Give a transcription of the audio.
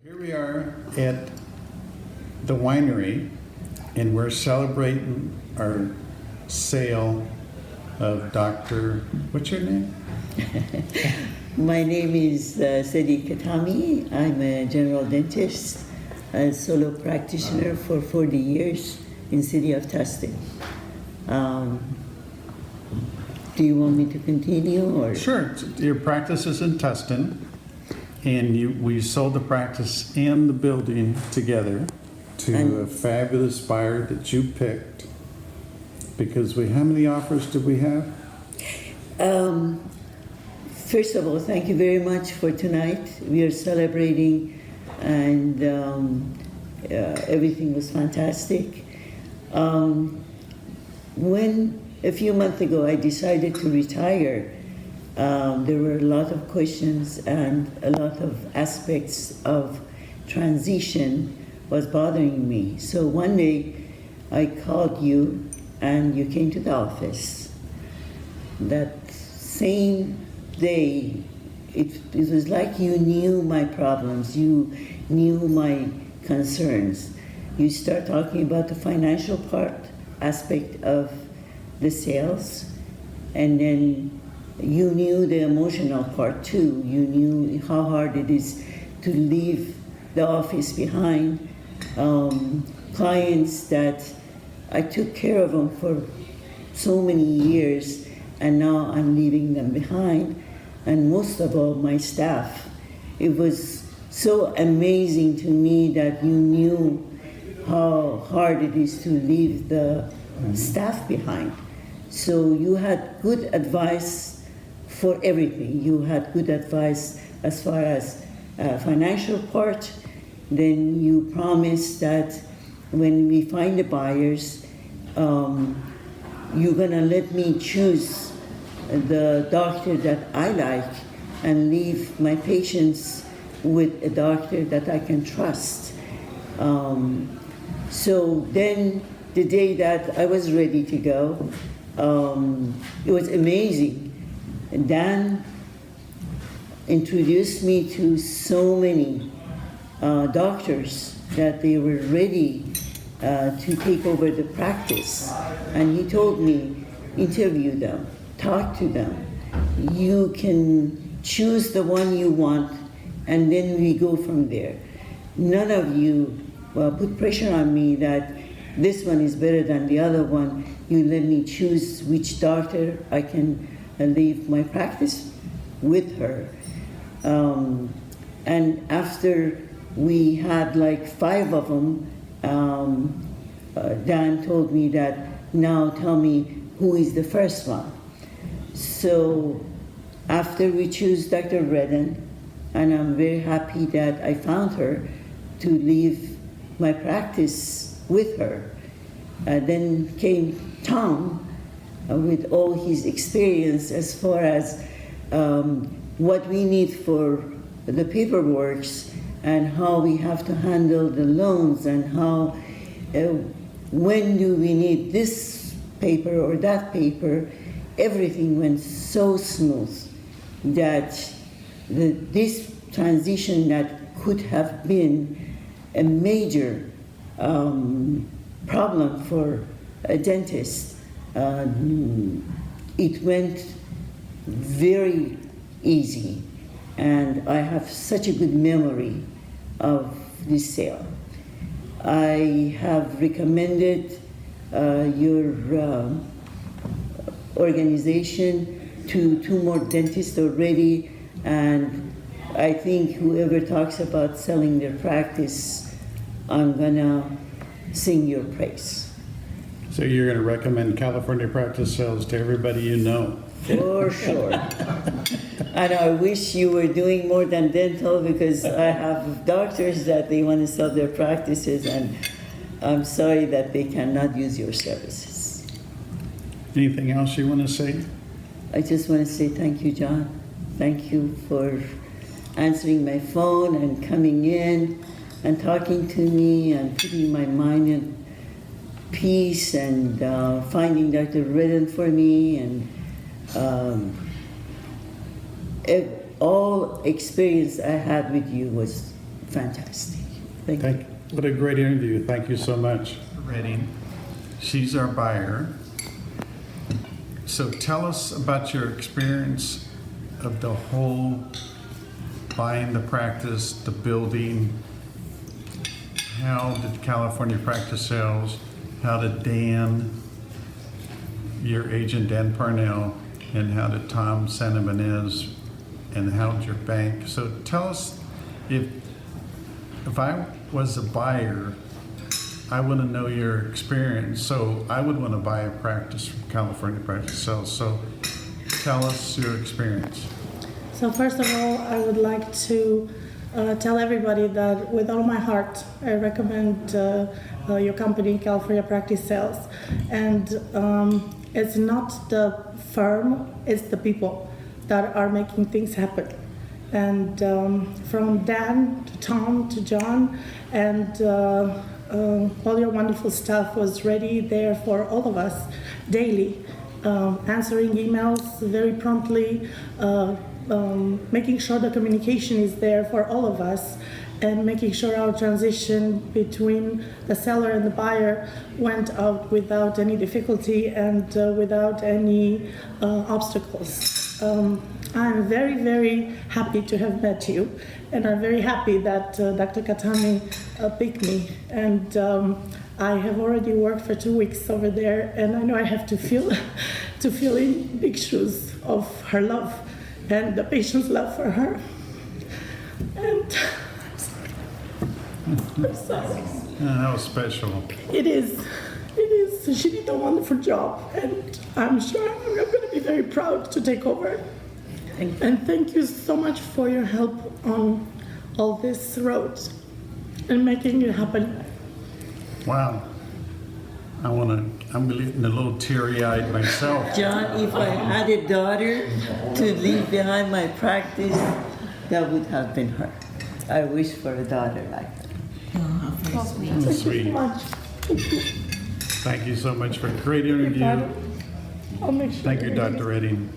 Here we are at the winery, and we're celebrating our sale of Dr. What's your name? My name is Sadi Katami. I'm a general dentist, a solo practitioner for 40 years in city of Tustin. Do you want me to continue or? Sure. Your practice is in Tustin, and we sold the practice and the building together to a fabulous buyer that you picked. Because how many offers did we have? First of all, thank you very much for tonight. We are celebrating, and everything was fantastic. When a few months ago I decided to retire, there were a lot of questions and a lot of aspects of transition was bothering me. So one day I called you and you came to the office. That same day, it was like you knew my problems, you knew my concerns. You start talking about the financial aspect of the sales, and then you knew the emotional part too. You knew how hard it is to leave the office behind. Clients that I took care of them for so many years, and now I'm leaving them behind. And most of all, my staff. It was so amazing to me that you knew how hard it is to leave the staff behind. So you had good advice for everything. You had good advice as far as financial part. Then you promised that when we find the buyers, you're gonna let me choose the doctor that I like and leave my patients with a doctor that I can trust. So then the day that I was ready to go, it was amazing. Dan introduced me to so many doctors that they were ready to take over the practice. And he told me, interview them, talk to them. You can choose the one you want, and then we go from there. None of you put pressure on me that this one is better than the other one. You let me choose which doctor I can leave my practice with her. And after we had like 5 of them, Dan told me that, now tell me who is the first one. So after we choose Dr. Redden, and I'm very happy that I found her to leave my practice with her. Then came Tom with all his experience as far as what we need for the paperwork and how we have to handle the loans and how, when do we need this paper or that paper. Everything went so smooth that this transition that could have been a major problem for a dentist, it went very easy, and I have such a good memory of this sale. I have recommended your organization to 2 more dentists already, and I think whoever talks about selling their practice, I'm gonna sing your praise. So you're going to recommend California Practice Sales to everybody you know? For sure. And I wish you were doing more than dental, because I have doctors that they want to sell their practices, and I'm sorry that they cannot use your services. Anything else you want to say? I just want to say thank you, John. Thank you for answering my phone and coming in and talking to me and putting my mind in peace and finding Dr. Redden for me, and all experience I had with you was fantastic. Thank you. What a great interview. Thank you so much. Reading. She's our buyer. So tell us about your experience of the whole buying the practice, the building. How did California Practice Sales, how did Dan, your agent Dan Parnell, and how did Tom Santabanez, and how did your bank? So tell us, if I was a buyer, I want to know your experience. So I would want to buy a practice from California Practice Sales. So tell us your experience. So first of all, I would like to tell everybody that with all my heart, I recommend your company, California Practice Sales. And it's not the firm, it's the people that are making things happen. And from Dan to Tom to John, and all your wonderful staff was ready there for all of us daily, answering emails very promptly, making sure the communication is there for all of us, and making sure our transition between the seller and the buyer went out without any difficulty and without any obstacles. I'm very, very happy to have met you, and I'm very happy that Dr. Katami picked me. And I have already worked for 2 weeks over there, and I know I have to fill in big shoes of her love and the patient's love for her. And I'm sorry. That was special. It is. She did a wonderful job, and I'm sure I'm going to be very proud to take over. And thank you so much for your help on all this road and making it happen. Wow. I'm getting a little teary-eyed myself. John, if I had a daughter to leave behind my practice, that would have been her. I wish for a daughter like that. Thank you Sweet. so much. Thank you so much for a great interview. I'll make sure. Thank you, Dr. Redding.